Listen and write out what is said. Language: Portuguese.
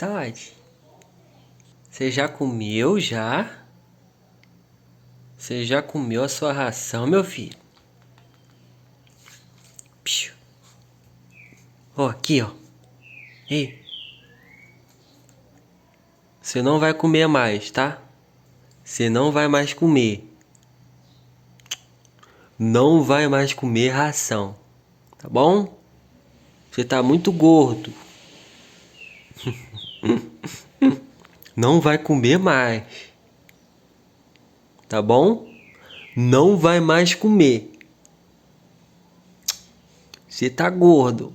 tarde. Você já comeu já? Você já comeu a sua ração, meu filho? Piu. Ó, aqui, ó. Ei. Você não vai comer mais, tá? Você não vai mais comer. Não vai mais comer ração. Tá bom? Você tá muito gordo. Não vai comer mais. Tá bom? Não vai mais comer. Você tá gordo.